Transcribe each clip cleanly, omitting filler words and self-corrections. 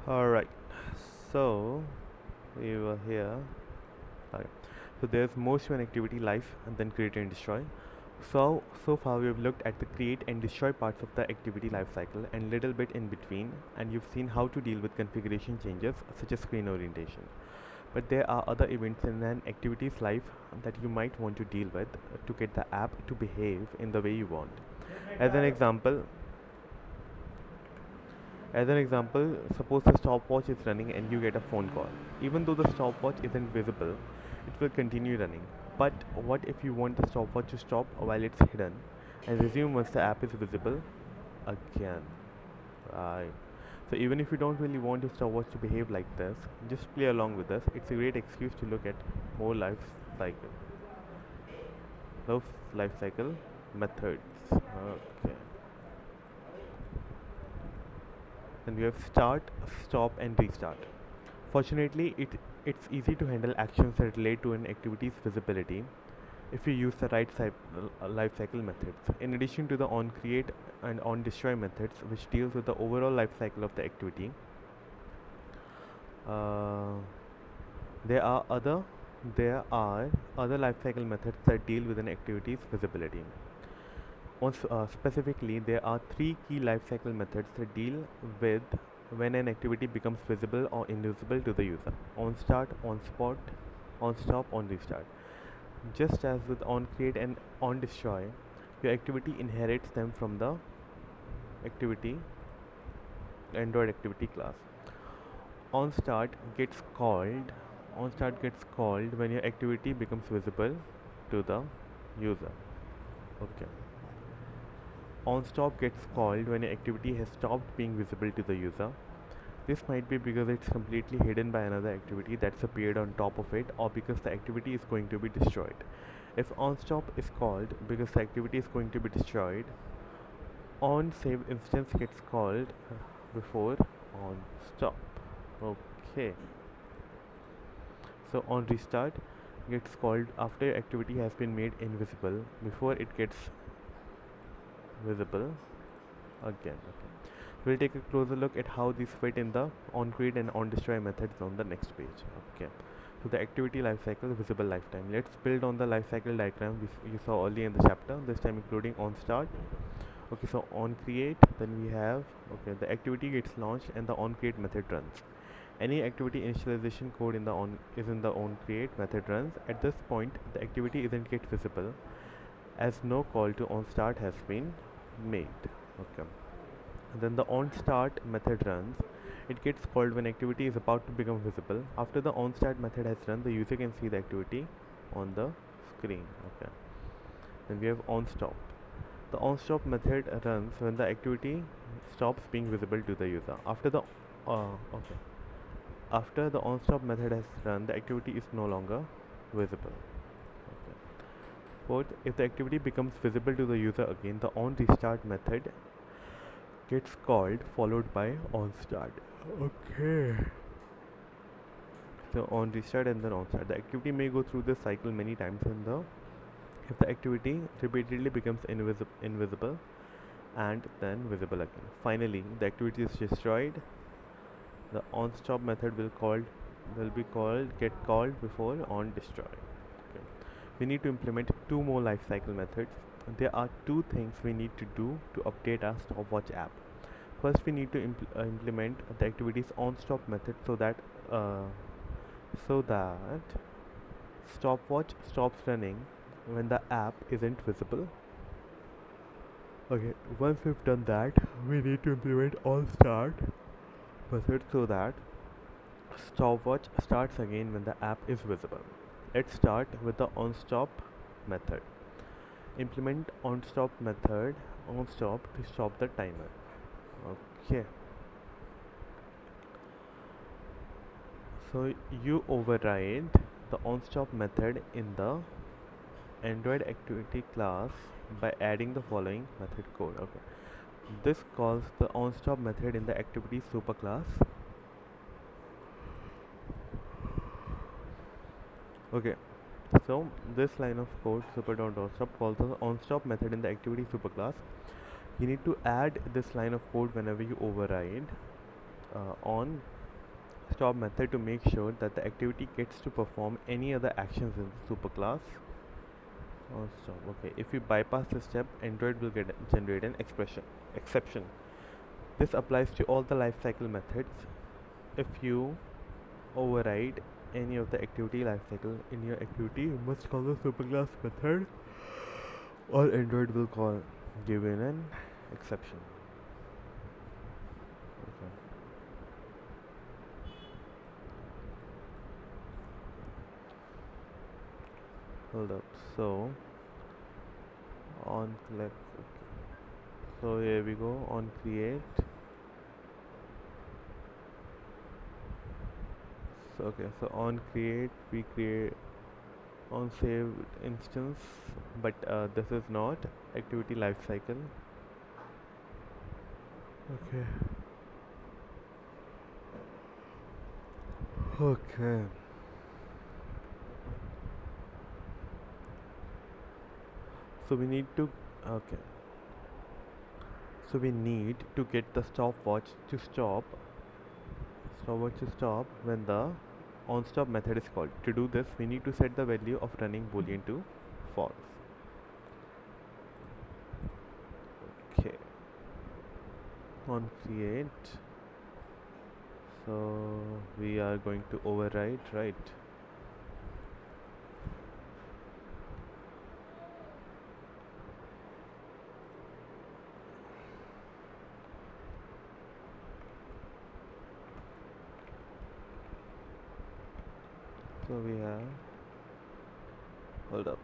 Alright, so we were here. Okay. So there's most of an activity life and then create and destroy. So far we have looked at the create and destroy parts of the activity life cycle and little bit in between, and you've seen how to deal with configuration changes such as screen orientation. But there are other events in an activity's life that you might want to deal with to get the app to behave in the way you want. As an example, As an example, suppose the stopwatch is running and you get a phone call. Even though the stopwatch isn't visible, it will continue running. But what if you want the stopwatch to stop while it's hidden and resume once the app is visible again? Right. So even if you don't really want your stopwatch to behave like this, just play along with us. It's a great excuse to look at more cycle, those life cycle methods. Okay. Then we have start, stop, and restart. Fortunately, it's easy to handle actions that relate to an activity's visibility if you use the right life cycle methods. In addition to the on create and on destroy methods, which deals with the overall life cycle of the activity, uh, there are other there are other life cycle methods that deal with an activity's visibility. Specifically, there are three key lifecycle methods that deal with when an activity becomes visible or invisible to the user: on start, on spot, on stop, on restart. Just as with on create and on destroy, your activity inherits them from the activity Android activity class. On start gets called on start gets called when your activity becomes visible to the user. Okay. OnStop gets called when an activity has stopped being visible to the user. This might be because it's completely hidden by another activity that's appeared on top of it, or because the activity is going to be destroyed. If onStop is called because the activity is going to be destroyed, onSave instance gets called before onStop. Okay. So onRestart gets called after activity has been made invisible before it gets visible again. Okay. We'll take a closer look at how these fit in the onCreate and onDestroy methods on the next page. Okay. So the activity lifecycle, visible lifetime. Let's build on the lifecycle diagram you saw earlier in the chapter, this time including onStart. Okay, so onCreate, then we have, okay, the activity gets launched and the onCreate method runs. Any activity initialization code in the onCreate method runs. At this point, the activity isn't yet visible as no call to onStart has been made. Okay. Then the onStart method runs. It gets called when activity is about to become visible. After the onStart method has run, the user can see the activity on the screen. Okay. Then we have onStop. The onStop method runs when the activity stops being visible to the user. Okay. After the onStop method has run, the activity is no longer visible. Okay. Fourth, if the activity becomes visible to the user again, the onRestart method gets called followed by onStart. Okay. So on restart and then onStart. The activity may go through this cycle many times in the if the activity repeatedly becomes invisible and then visible again. Finally, the activity is destroyed. The onStop method will be called get called before on destroy. Okay. We need to implement two more lifecycle methods. There are two things we need to do to update our stopwatch app. First, we need to implement the activities onStop method uh, so that stopwatch stops running when the app isn't visible. Okay, once we've done that, we need to implement onStart method so that stopwatch starts again when the app is visible. Let's start with the onStop method. Implement onStop to stop the timer. Okay. So you override the onStop method in the Android activity class by adding the following method code. Okay. This calls the onStop method in the activity superclass. Okay. So this line of code super.onStop calls the onStop method in the activity superclass. You need to add this line of code whenever you override on stop method to make sure that the activity gets to perform any other actions in the superclass on stop. Okay, if you bypass this step, Android will generate an exception. This applies to all the lifecycle methods. If you override any of the activity lifecycle in your activity, you must call the superclass method, or Android will call give you an exception. Okay. Hold up. So on collect. Okay. So here we go on create. So okay. So on create we create on saved instance, but this is not activity lifecycle. Okay. Okay. So we need to okay. So we need to get the stopwatch to stop when the onStop method is called. To do this, we need to set the value of running boolean to false. Okay. On create. So we are going to override, right? So we have hold up.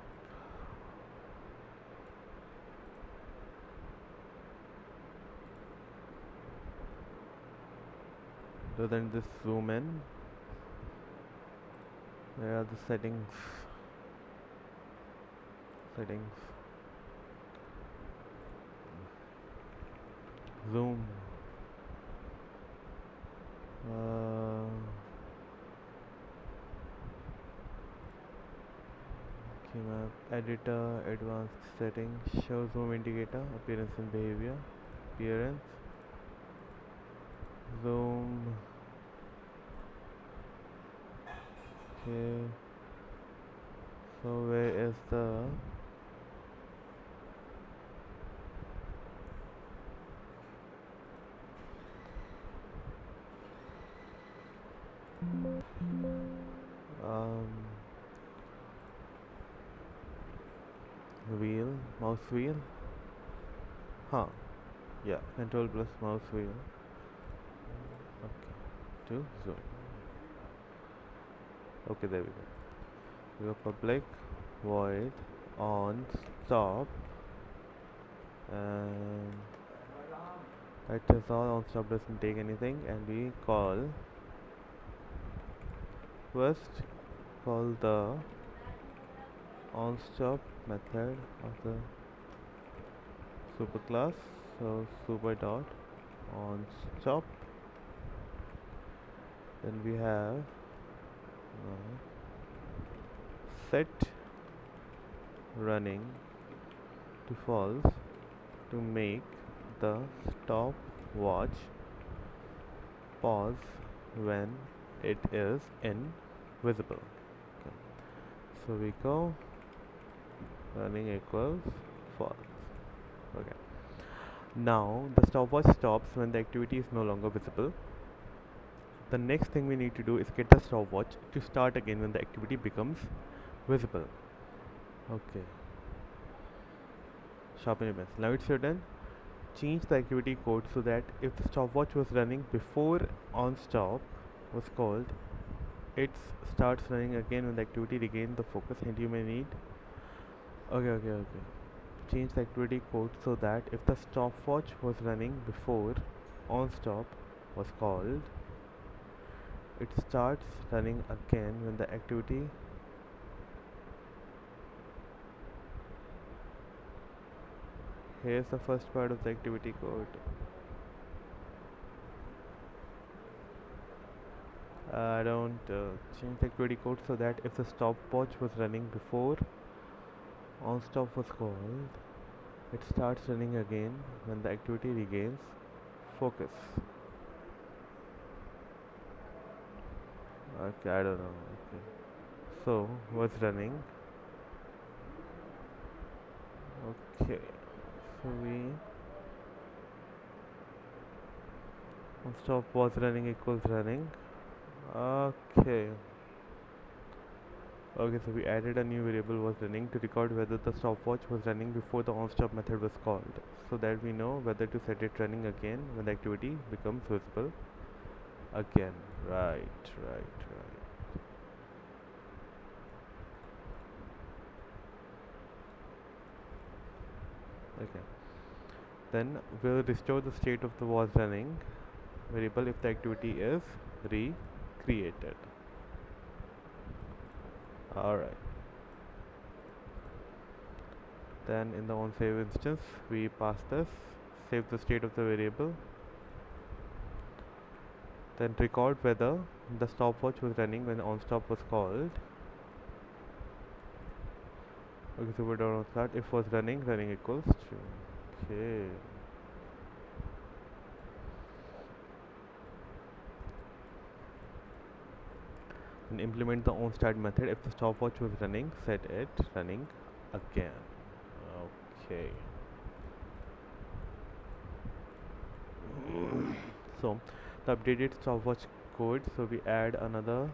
So then this zoom in. Where are the settings? Settings. Zoom. Key map editor, advanced settings, show zoom indicator, appearance and behavior, appearance, zoom. Okay. So where is the um wheel, mouse wheel? Huh. Yeah, control plus mouse wheel. Okay. To zoom. Okay, there we go. We go public void on stop, and that is all. On stop doesn't take anything, and we first call the onStop method of the superclass. So super dot onStop. Then we have set running to false to make the stopwatch pause when it is invisible. Okay. So we go running equals false. Okay. Now the stopwatch stops when the activity is no longer visible. The next thing we need to do is get the stopwatch to start again when the activity becomes visible. Okay. Sharpen your pencil. Now it's your done. Change the activity code so that if the stopwatch was running before onStop was called, it starts running again when the activity regains the focus. Hint you may need. Okay. Change the activity code so that if the stopwatch was running before onStop was called, it starts running again when the activity here's the first part of the activity code. I don't change the activity code so that if the stopwatch was running before onStop was called, it starts running again when the activity regains focus. Okay, I don't know. Okay. So was running. Okay. So we stop was running equals running. Okay. Okay, so we added a new variable was running to record whether the stopwatch was running before the onStop method was called, so that we know whether to set it running again when the activity becomes visible again. Right. Okay. Then we'll restore the state of the was running variable if the activity is recreated. Alright. Then in the onSave instance, we pass this, save the state of the variable, then record whether the stopwatch was running when onStop was called. Okay, so we don't start. If was running, running equals true. Okay. And implement the onStart method. If the stopwatch was running, set it running again. Okay. So the updated stopwatch code. So we add another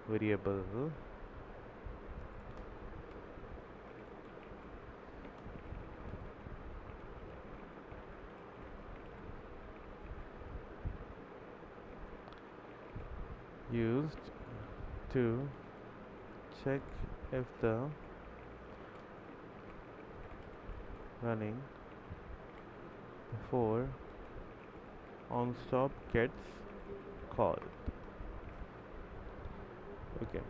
variable used to check if the running before onStop gets called. Okay.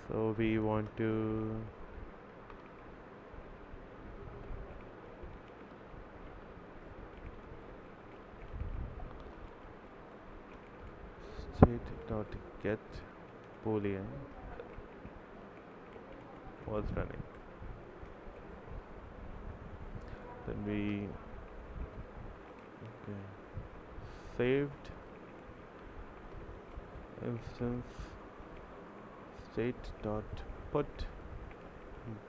So we want to state dot get boolean was running. Then we okay, saved instance state dot put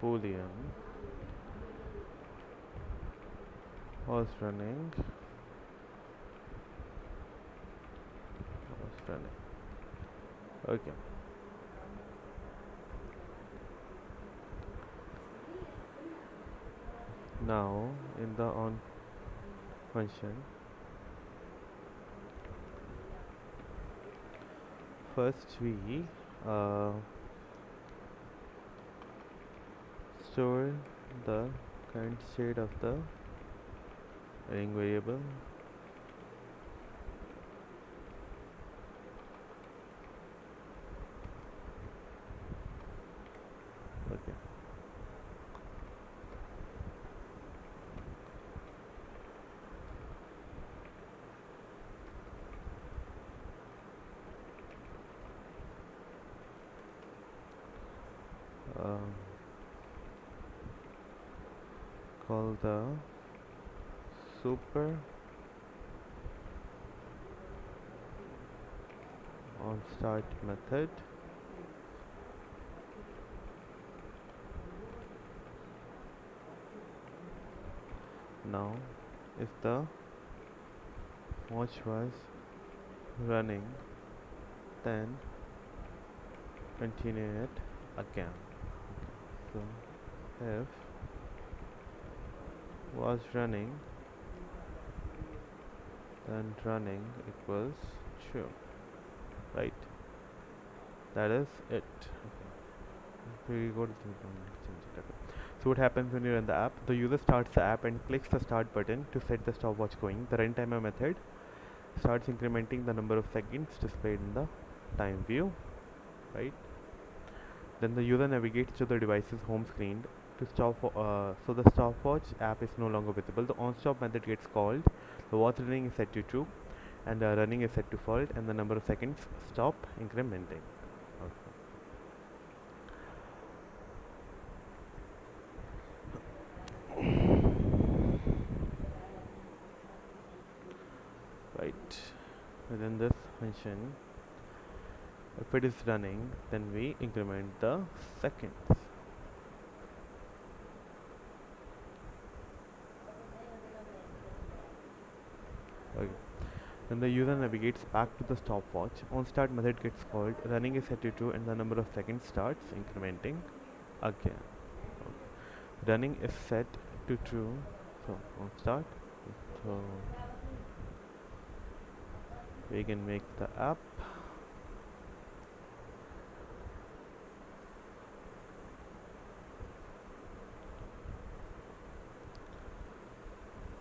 boolean was running was running. Okay. Now in the on function, first we store the current state of the running variable. Okay. Um, call the super on start method. Now if the watch was running, then continue it again. So if was running, then running equals true. Right? That is it. Okay. So we go to change it. Okay. So what happens when you run the app? The user starts the app and clicks the start button to set the stopwatch going. The runtimer method starts incrementing the number of seconds displayed in the time view. Right? Then the user navigates to the device's home screen to stop. So the stopwatch app is no longer visible. The onStop method gets called. The watch running is set to true, and the running is set to false, and the number of seconds stop incrementing. Okay. Right. Within this function, If it is running, then we increment the seconds. Okay. When the user navigates back to the stopwatch, onStart method gets called, running is set to true and the number of seconds starts incrementing again. Okay. Running is set to true, so onStart. So we can make the app.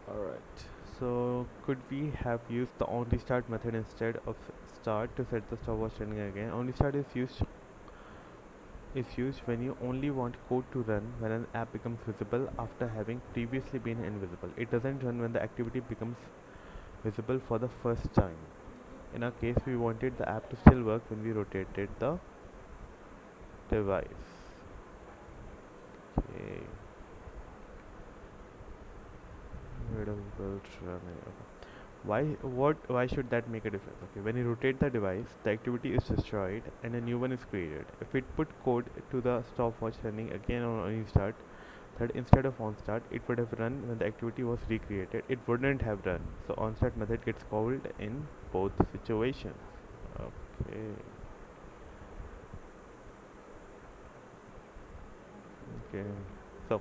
Alright. So could we have used the onlyStart method instead of start to set the stopwatch running again? Onlystart is used when you only want code to run when an app becomes visible after having previously been invisible. It doesn't run when the activity becomes visible for the first time. In our case, we wanted the app to still work when we rotated the device. Okay. Visible running. Okay. Why should that make a difference? Okay, when you rotate the device, the activity is destroyed and a new one is created. If it put code to the stopwatch running again on restart, that instead of onStart, it would have run when the activity was recreated. It wouldn't have run. So onStart method gets called in both situations. Okay. Okay. So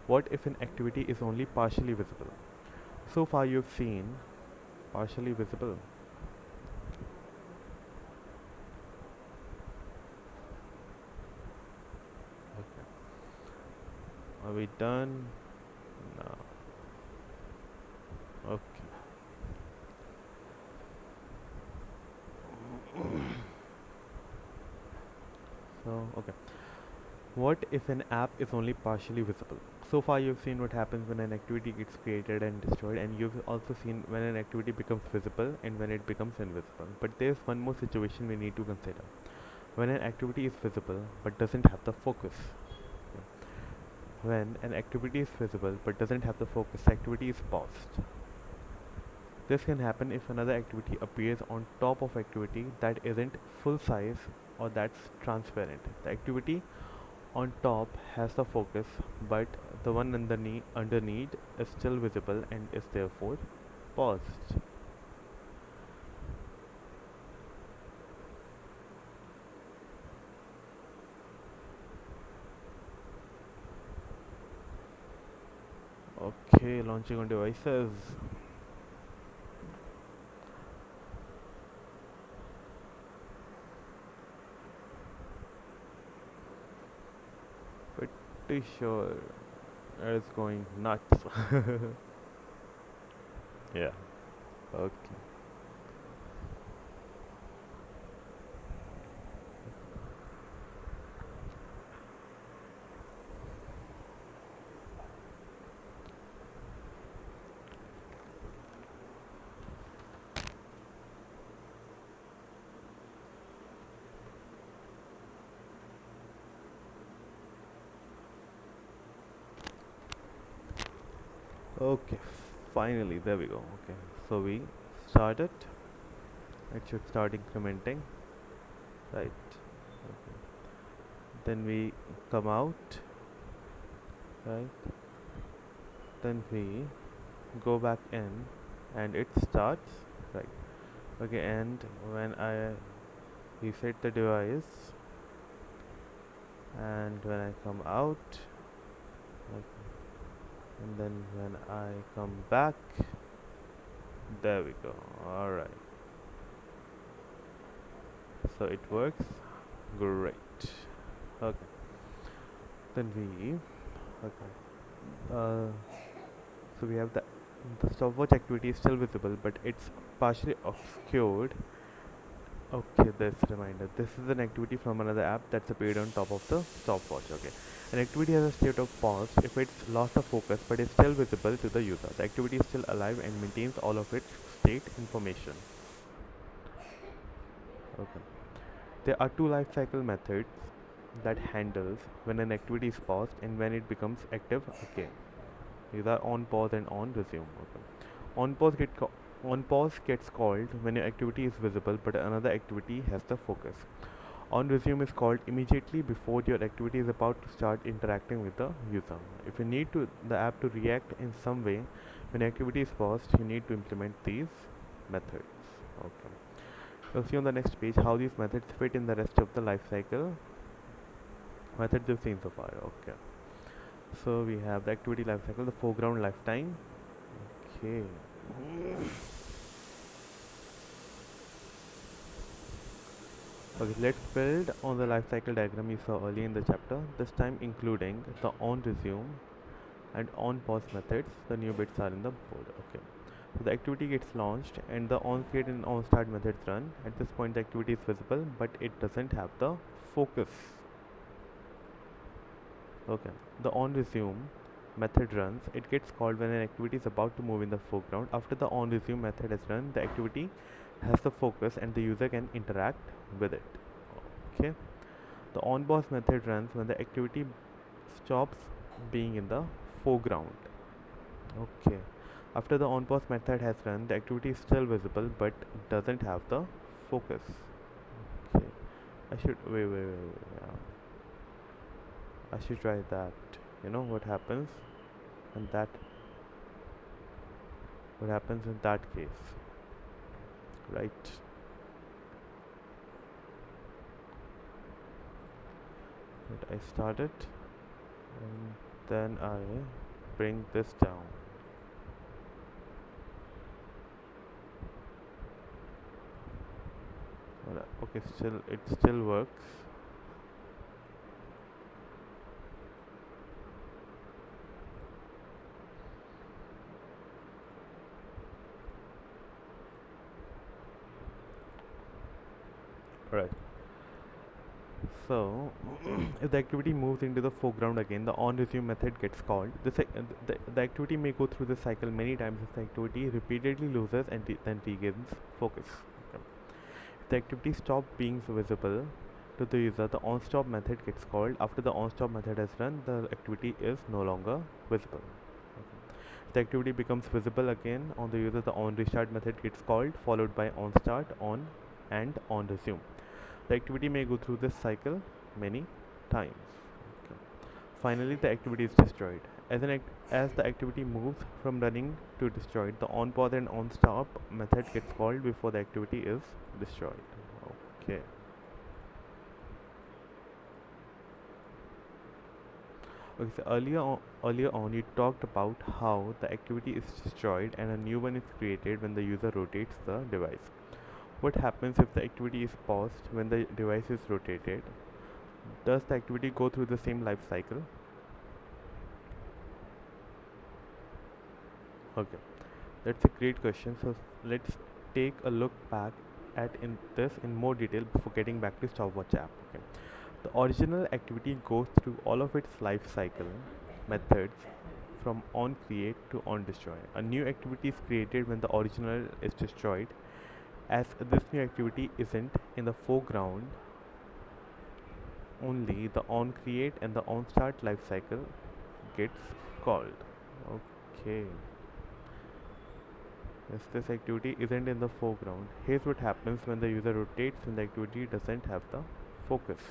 what if an activity is only partially visible? So far you've seen partially visible. Okay. Are we done? No. Okay. So okay. What if an app is only partially visible? So far you've seen what happens when an activity gets created and destroyed, and you've also seen when an activity becomes visible and when it becomes invisible. But there's one more situation we need to consider. When an activity is visible but doesn't have the focus. When an activity is visible but doesn't have the focus, the activity is paused. This can happen if another activity appears on top of activity that isn't full size or that's transparent. The activity on top has the focus, but the one underneath is still visible and is therefore paused. Okay, launching on devices. Pretty sure it's going nuts. Yeah. Okay. Okay. Finally, there we go. Okay. So we start it. It should start incrementing. Right. Okay. Then we come out. Right. Then we go back in and it starts. Right. Okay. And when I reset the device and when I come out, okay, and then when I come back, there we go. Alright, so it works great. Okay, then we okay uh, so we have the stopwatch activity is still visible but it's partially obscured. Okay, this reminder. This is an activity from another app that's appeared on top of the stopwatch. Okay, an activity has a state of pause if it's lost the focus but is still visible to the user. The activity is still alive and maintains all of its state information. Okay, there are two lifecycle methods that handles when an activity is paused and when it becomes active again. These are on pause and on resume. Okay. On pause get on pause gets called when your activity is visible but another activity has the focus. On resume is called immediately before your activity is about to start interacting with the user. If you need to the app to react in some way when activity is paused, you need to implement these methods. Okay. You'll see on the next page how these methods fit in the rest of the life cycle methods we've seen so far. Okay. So we have the activity life cycle, the foreground lifetime. Okay. Okay, let's build on the life cycle diagram you saw earlier in the chapter, this time including the on resume and on pause methods. The new bits are in the board. Okay. So the activity gets launched and the on create and on start methods run. At this point the activity is visible but it doesn't have the focus. Okay. The on resume method runs. It gets called when an activity is about to move in the foreground. After the on resume method has run, the activity has the focus and the user can interact with it. Okay. The on pause method runs when the activity stops being in the foreground. Okay. After the on pause method has run, the activity is still visible but doesn't have the focus. Okay. I should wait. I should try that. You know what happens in that what happens in that case, right? But I start it and then I bring this down. Okay, still it still works. Right. So, if the activity moves into the foreground again, the on resume method gets called. The activity may go through the cycle many times if the activity repeatedly loses and then regains focus. Okay. If the activity stops being visible to the user, the on stop method gets called. After the on stop method has run, the activity is no longer visible. Okay. If the activity becomes visible again on the user, the on restart method gets called, followed by on start, on, and on resume. The activity may go through this cycle many times. Okay. Finally, the activity is destroyed. As the activity moves from running to destroyed, the on pause and on stop method gets called before the activity is destroyed. Okay. Okay, so earlier on you talked about how the activity is destroyed and a new one is created when the user rotates the device. What happens if the activity is paused when the device is rotated? Does the activity go through the same life cycle? Okay, that's a great question. So let's take a look back at in this in more detail before getting back to stopwatch app. Okay. The original activity goes through all of its life cycle methods from on create to on destroy. A new activity is created when the original is destroyed. As this new activity isn't in the foreground, only the on create and the on start life cycle gets called. Okay. Yes, this activity isn't in the foreground. Here's what happens when the user rotates when the activity doesn't have the focus.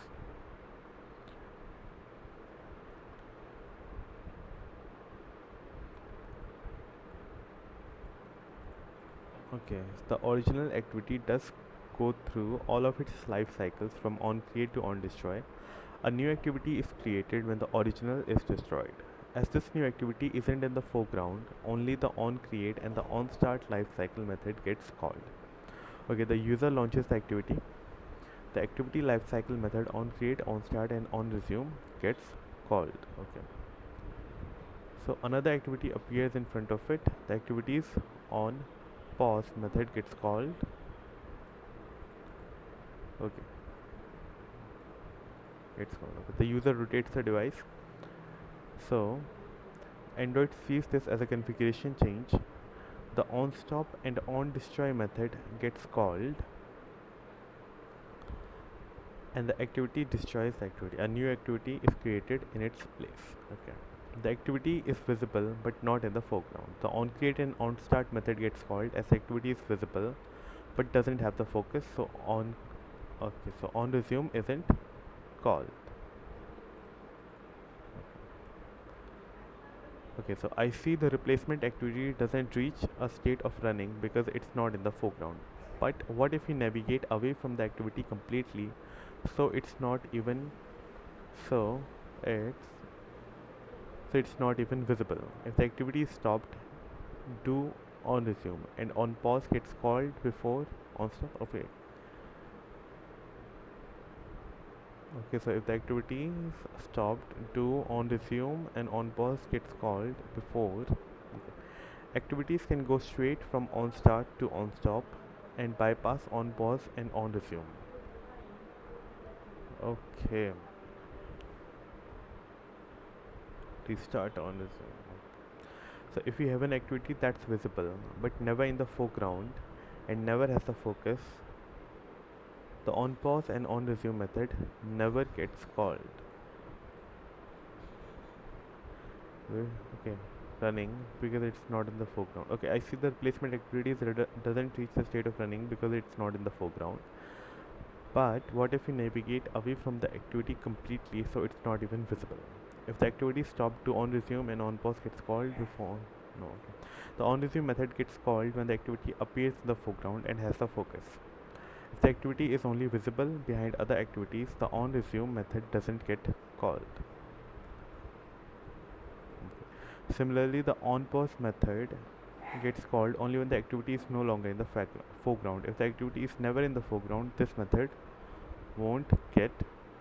Okay, so the original activity does go through all of its life cycles from on create to on destroy. A new activity is created when the original is destroyed. As this new activity isn't in the foreground, only the on create and the on start life cycle method gets called. Okay, the user launches the activity. The activity lifecycle method on create, on start, and on resume gets called. Okay. So another activity appears in front of it. The activities on pause method gets called. Okay. Gets called. Okay. The user rotates the device. So Android sees this as a configuration change. The on stop and on destroy method gets called and the activity destroys the activity. A new activity is created in its place. Okay. The activity is visible but not in the foreground. The on create and on start method gets called as activity is visible but doesn't have the focus. So on Okay, so on resume isn't called. Okay, so I see the replacement activity doesn't reach a state of running because it's not in the foreground. But what if we navigate away from the activity completely, so it's not even so it's it's not even visible. If the activity is stopped, do on resume and on pause gets called before on stop. Okay, so if the activity is stopped, do on resume and on pause gets called before. Okay. Activities can go straight from on start to on stop and bypass on pause and on resume. Okay, restart on resume. So if you have an activity that's visible but never in the foreground and never has the focus, the on pause and on resume method never gets called. Okay, running because it's not in the foreground. Okay, I see the replacement activities doesn't reach the state of running because it's not in the foreground. But what if we navigate away from the activity completely so it's not even visible? If the activity stopped, to on resume and on pause gets called before. No. Okay. The on resume method gets called when the activity appears in the foreground and has the focus. If the activity is only visible behind other activities, the on resume method doesn't get called. Similarly, the on pause method gets called only when the activity is no longer in the foreground. If the activity is never in the foreground, this method won't get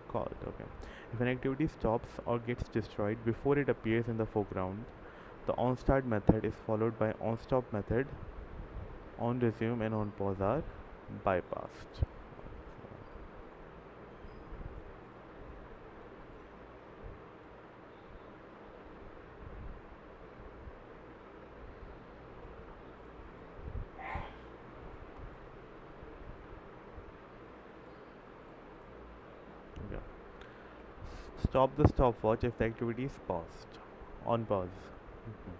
called. Okay. If an activity stops or gets destroyed before it appears in the foreground, the on start method is followed by on stop method. On resume and on pause are bypassed. Okay. Stop the stopwatch if the activity is paused. On pause. Mhm.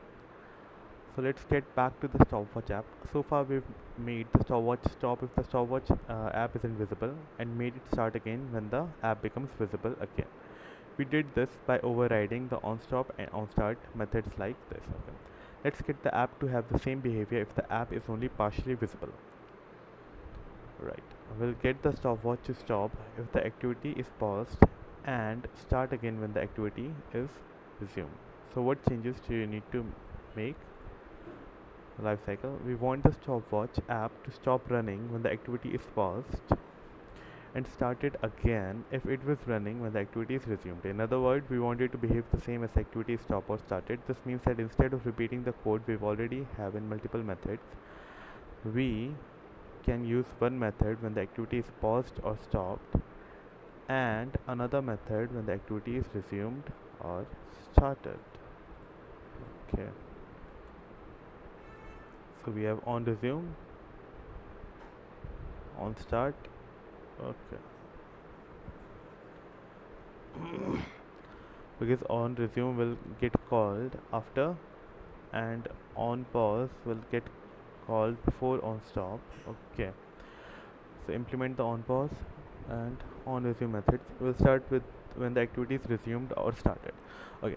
So let's get back to the stopwatch app. So far we've made the stopwatch stop if the stopwatch app isn't visible and made it start again when the app becomes visible again. We did this by overriding the onStop and onStart methods like this. Okay. Let's get the app to have the same behavior if the app is only partially visible. Right. We'll get the stopwatch to stop if the activity is paused and start again when the activity is resumed. So what changes do you need to make? Life cycle. We want the stopwatch app to stop running when the activity is paused and start it again if it was running when the activity is resumed. In other words, we want it to behave the same as activity stop or started. This means that instead of repeating the code we've already have in multiple methods, we can use one method when the activity is paused or stopped and another method when the activity is resumed or started. Okay. So we have on resume, on start. Okay. Because on resume will get called after and on pause will get called before on stop. Okay, so implement the on pause and on resume methods. We'll start with when the activity is resumed or started. Okay,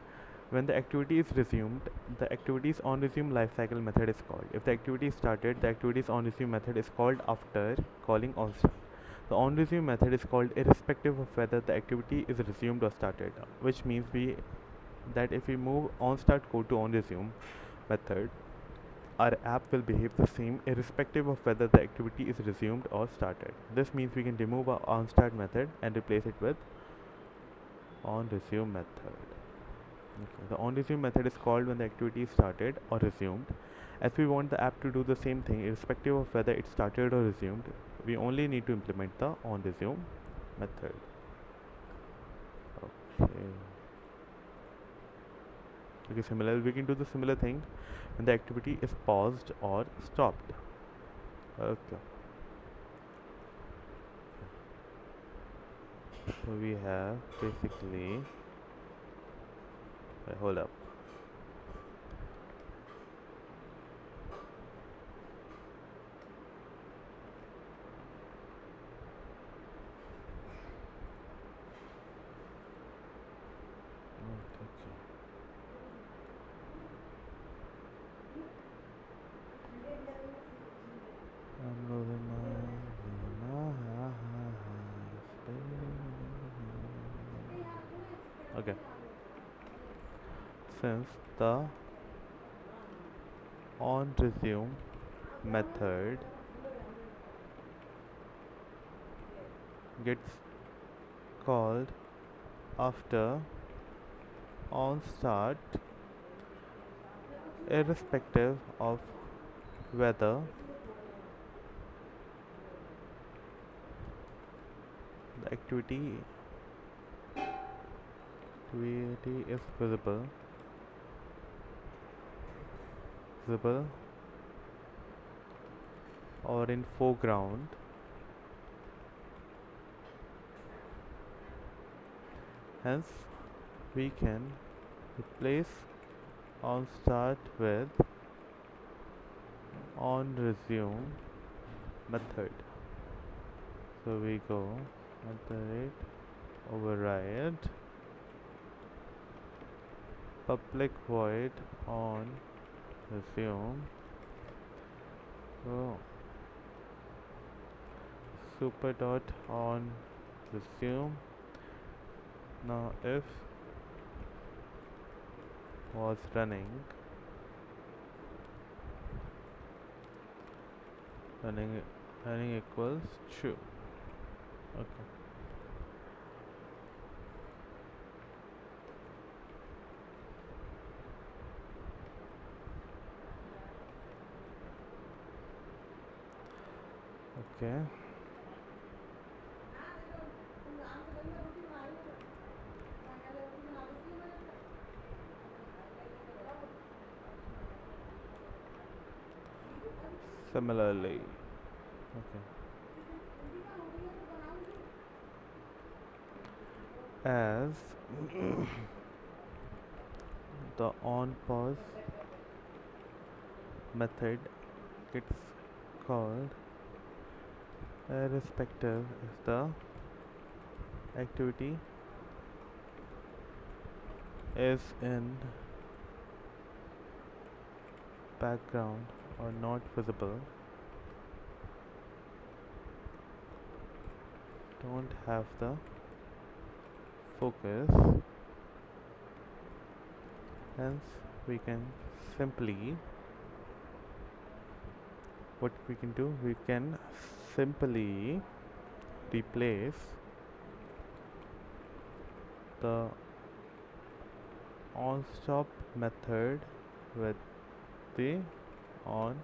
when the activity is resumed, the activities on resume lifecycle method is called. If the activity is started, the activities on resume method is called after calling on start. The on resume method is called irrespective of whether the activity is resumed or started, which means if we move on start code to on resume method, our app will behave the same irrespective of whether the activity is resumed or started. This means we can remove our onStart method and replace it with onResume method. Okay. The onResume method is called when the activity is started or resumed. As we want the app to do the same thing irrespective of whether it started or resumed, we only need to implement the onResume method. Okay. Okay, similarly, we can do the similar thing when the activity is paused or stopped. Okay. So we have basically, hold up. since the onResume method gets called after onStart, irrespective of whether the activity is visible or in foreground. Hence, we can replace onStart with onResume method. So we go at the rate override public void on resume. So super dot on resume. Now if was running equals true. Okay. Okay. Similarly, okay. As the on pause method gets called irrespective if the activity is in background or not visible, don't have the focus, hence we can simply what we can do, we can simply replace the onStop method with the on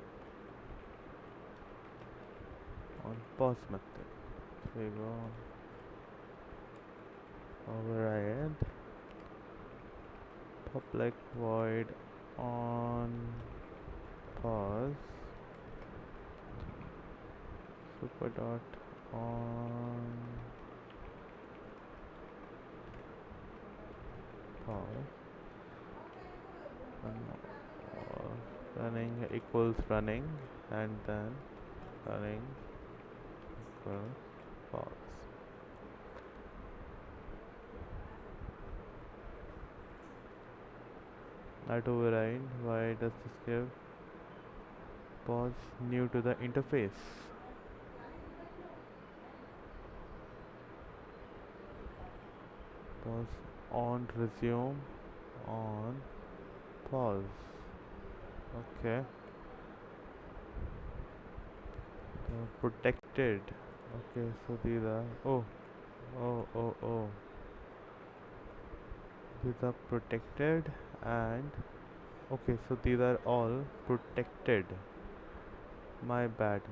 pause method. So we go override public void on pause super dot on pause running equals running and then running equals pause. At override, why does this give pause new to the interface? Pause on resume on pause. Okay. Protected. Okay, so these are oh. These are protected and okay, so these are all protected. My bad.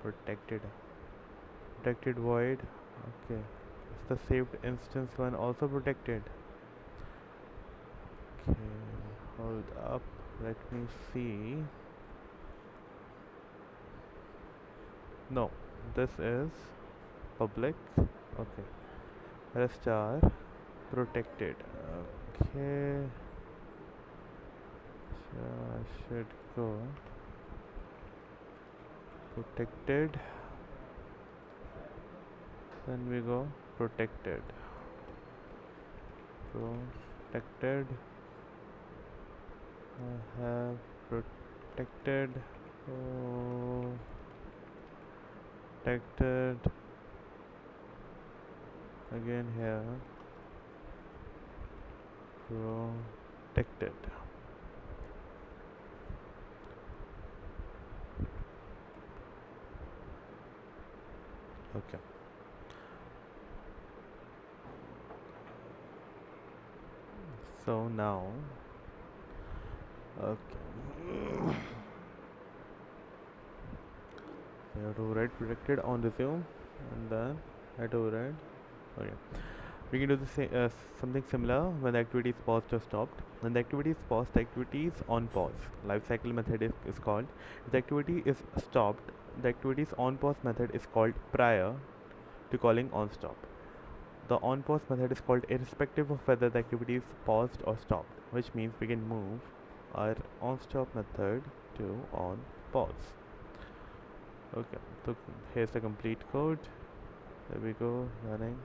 Protected. Protected void. Okay. Is the saved instance one also protected? Okay, hold up. Let me see. No, this is public. Okay, rest are protected. Okay, so I should go protected. Then we go protected. Protected. I have protected. Protected. Again here. protected. Okay. So now, okay. So you have to write protected on resume, and then I have to write. Okay. We can do the same, something similar when the activity is paused or stopped. When the activity is paused, the activity is on pause. Life cycle method is called. If the activity is stopped, the activity's on pause method is called prior to calling on stop. The on pause method is called irrespective of whether the activity is paused or stopped, which means we can move our on stop method to on pause. Okay, so here's the complete code. There we go, running.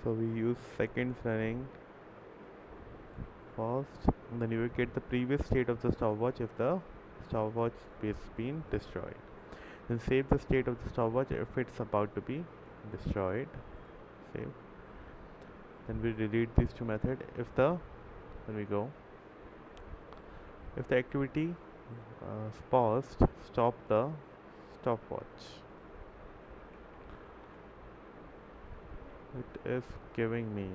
So we use seconds running fast, and then you will get the previous state of the stopwatch if the stopwatch is been destroyed. Then save the state of the stopwatch if it's about to be destroyed. Save. Then we delete these two methods if the when we go if the activity is paused, stop the stopwatch. It is giving me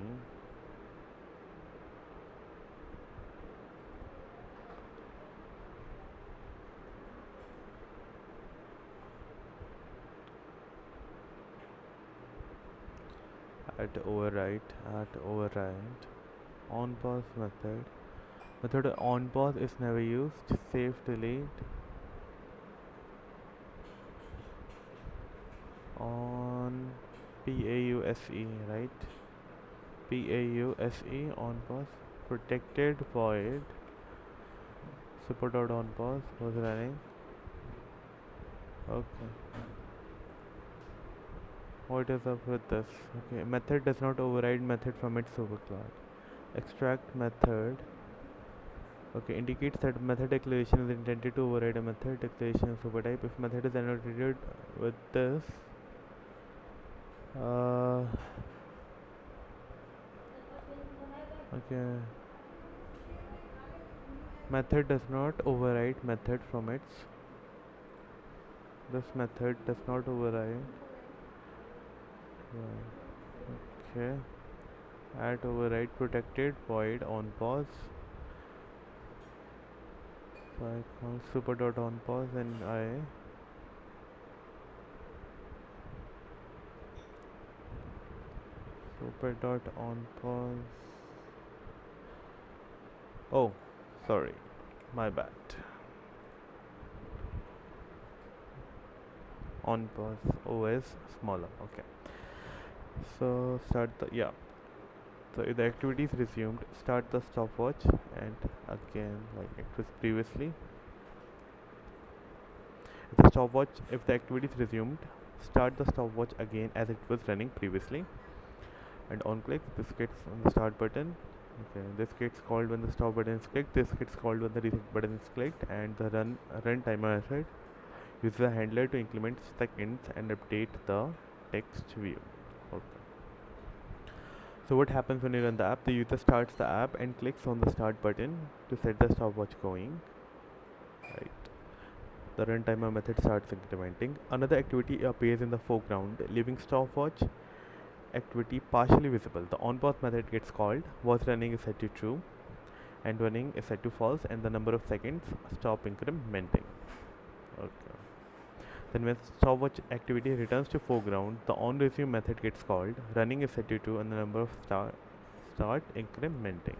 at override on pause method on pause is never used. Save, delete on PAUSE, right? PAUSE on pause protected void super dot on pause was running. Okay, what is up with this? Okay, method does not override method from its superclass. Extract method. Okay, indicates that method declaration is intended to override a method declaration supertype. If method is annotated with this, uh, okay, method does not override method from its. This method does not override. Okay, at override protected void on pause. So I call super dot on pause and I super dot on pause. Oh, sorry, my bad. On pause OS smaller. Okay. So start the yeah. So if the activity is resumed, start the stopwatch and again like it was previously. If the activity is resumed, start the stopwatch again as it was running previously. And on click, this gets on the start button. Okay, this gets called when the stop button is clicked. This gets called when the reset button is clicked, and the run timer method uses a handler to increment seconds and update the text view. Okay. So what happens when you run the app? The user starts the app and clicks on the start button to set the stopwatch going. Right. The run timer method starts incrementing. Another activity appears in the foreground, leaving stopwatch activity partially visible. The on pause method gets called, was running is set to true, and running is set to false, and the number of seconds stop incrementing. Okay. Then when stopwatch activity returns to foreground, the on resume method gets called, running is set to true, and the number of start incrementing.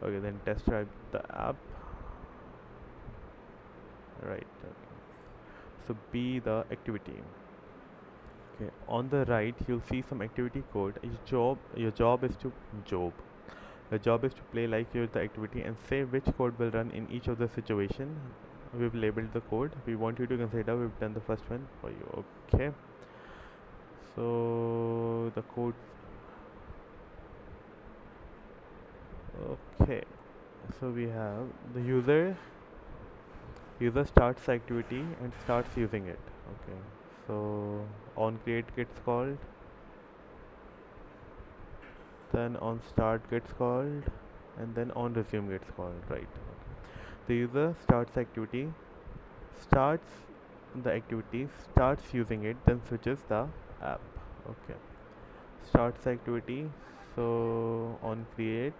Okay, then test drive the app. Right. Okay. So be the activity. Okay. On the right, you'll see some activity code. Your job is to job. Your job is to play like you're the activity and say which code will run in each of the situation. We've labeled the code. We want you to consider we've done the first one for you. Okay. So the code. Okay. So we have the user starts the activity and starts using it. Okay. So on create gets called. then on start gets called, and then on resume gets called, right? The user starts activity, starts the activity, starts using it, then switches the app. Okay, starts activity. So on create,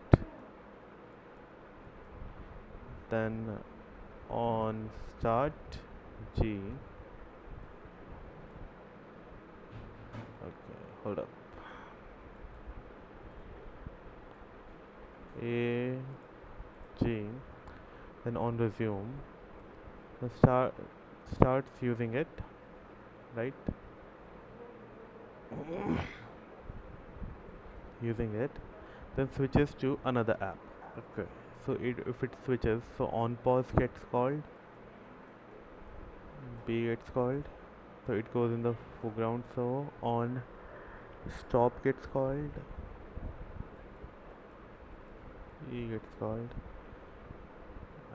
then on start G. Okay, hold up. A G, then on resume, the starts using it, right? Using it, then switches to another app. Okay, so if it switches, so on pause gets called, B gets called, so it goes in the foreground. So on stop gets called, E gets called,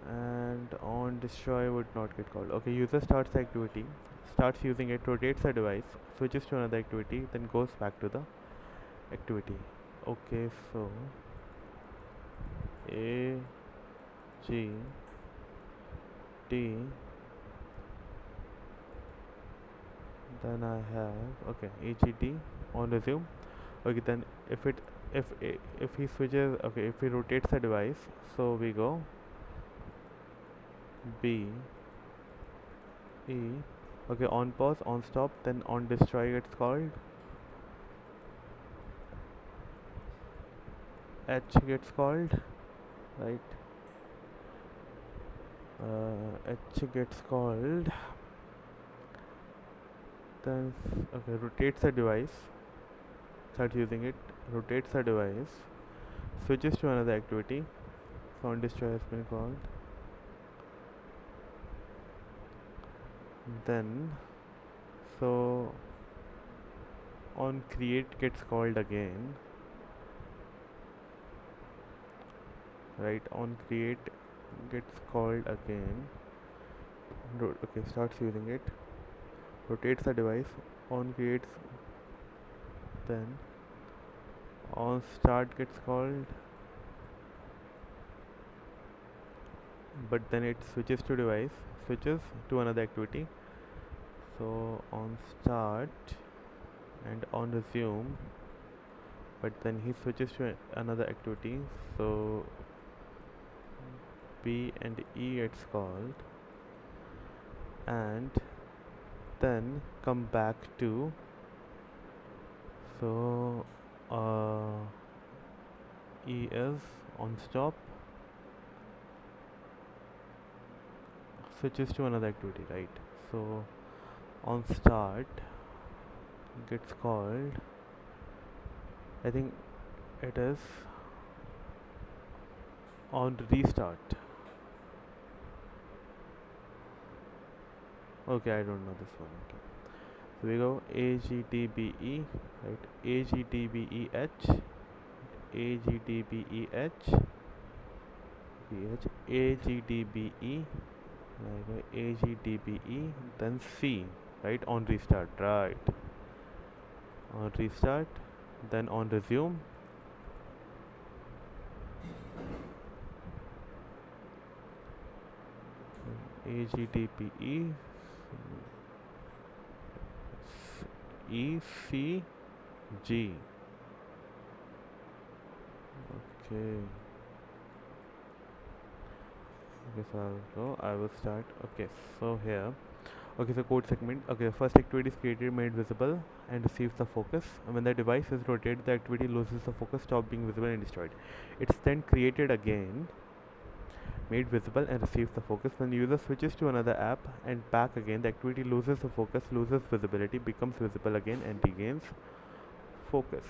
and on destroy would not get called. Okay, user starts the activity, starts using it, rotates the device, switches to another activity, then goes back to the activity. Okay, so A G T, then I have, okay, AGT on resume. Okay, then if it if he switches, okay, if he rotates the device, so we go B E. Okay, on pause, on stop, then on destroy gets called, H gets called, right? H gets called, then okay, rotates the device, starts using it, rotates the device, switches to another activity. So on destroy has been called, then so on create gets called again, right? On create gets called again. Okay, starts using it, rotates the device, on creates, then on start gets called, but then it switches to device, switches to another activity. So on start and on resume, but then he switches to another activity. So B and E gets called, and then come back to, so E is on stop, switches to another activity, right? So on start gets called, I think it is on restart. Okay, I don't know this one. Okay, so we go AGTBE, right? AGTBEH, AGTBEH, BH, AGTBE, AGTBE, then C, right? On restart, right? On restart, then on resume, AGTBE, ECG. Okay. Okay, so I will start. Okay, so here. Okay, so code segment. Okay, the first activity is created, made visible, and receives the focus. And when the device is rotated, the activity loses the focus, stop being visible, and destroyed. It's then created again, made visible, and receives the focus. When the user switches to another app and back again, the activity loses the focus, loses visibility, becomes visible again, and regains focus.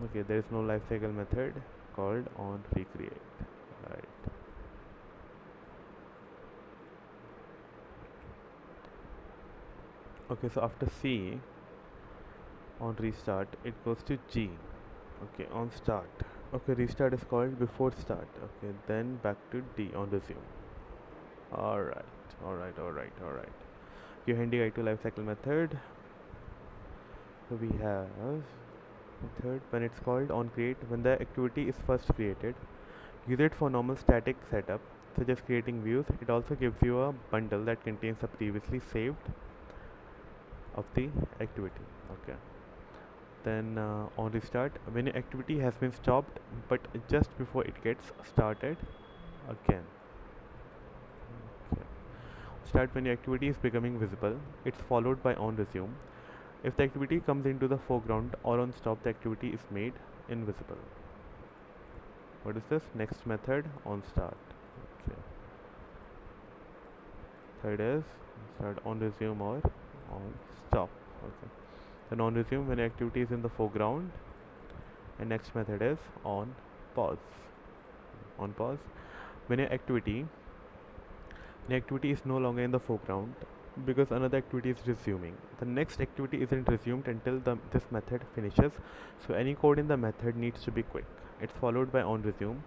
Okay, there is no lifecycle method called on recreate. Right. Okay, so after C on restart, it goes to G. Okay, on start. Okay, restart is called before start. Okay, then back to D on resume. Alright, alright. Your handy guide to lifecycle method. So we have Third, when it's called on create, when the activity is first created, use it for normal static setup, such as creating views. It also gives you a bundle that contains the previously saved of the activity. Okay. Then on restart, when your activity has been stopped, but just before it gets started again. Okay. Start when your activity is becoming visible. It's followed by on resume. If the activity comes into the foreground or on stop, the activity is made invisible. What is this? Next method on start. Okay. Third is start on resume or on stop. Okay. Then on resume when activity is in the foreground, and next method is on pause. On pause when your activity the activity is no longer in the foreground because another activity is resuming. The next activity isn't resumed until this method finishes, so any code in the method needs to be quick. It's followed by on resume.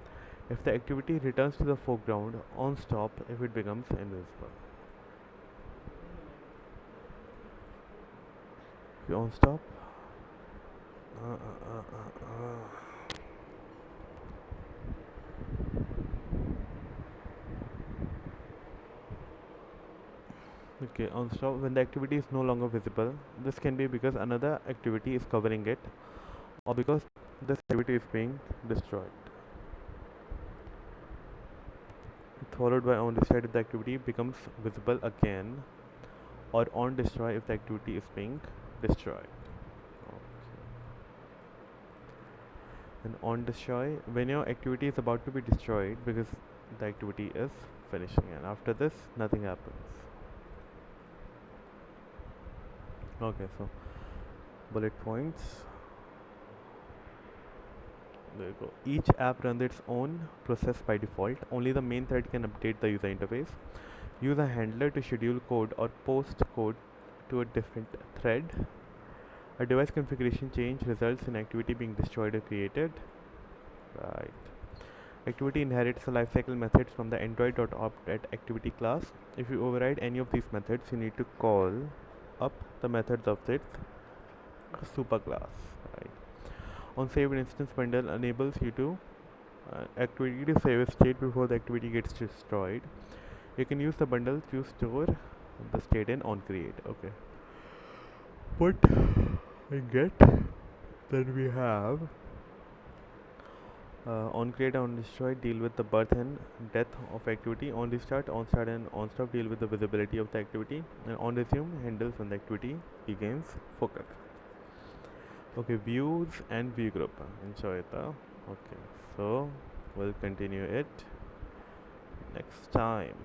If the activity returns to the foreground, on stop if it becomes invisible. On stop. Okay, on stop when the activity is no longer visible. This can be because another activity is covering it, or because this activity is being destroyed. It's followed by on destroy if the activity becomes visible again, or on destroy if the activity is being destroyed. Okay. And on destroy when your activity is about to be destroyed because the activity is finishing, and after this nothing happens. Okay, so bullet points. There you go. Each app runs its own process by default. Only the main thread can update the user interface. Use a handler to schedule code or post code to a different thread. A device configuration change results in activity being destroyed or created. Right. Activity inherits the lifecycle methods from the android.opt at activity class. If you override any of these methods, you need to call up the methods of its superclass. Right. On saved instance bundle enables you to activity to save a state before the activity gets destroyed. You can use the bundle to store the state in on create. Okay. What I get, then we have on create and on destroy deal with the birth and death of activity. On restart, on start and on stop deal with the visibility of the activity, and on resume handles when the activity regains focus. Okay, views and view group. Enjoy it. Okay, so we'll continue it next time.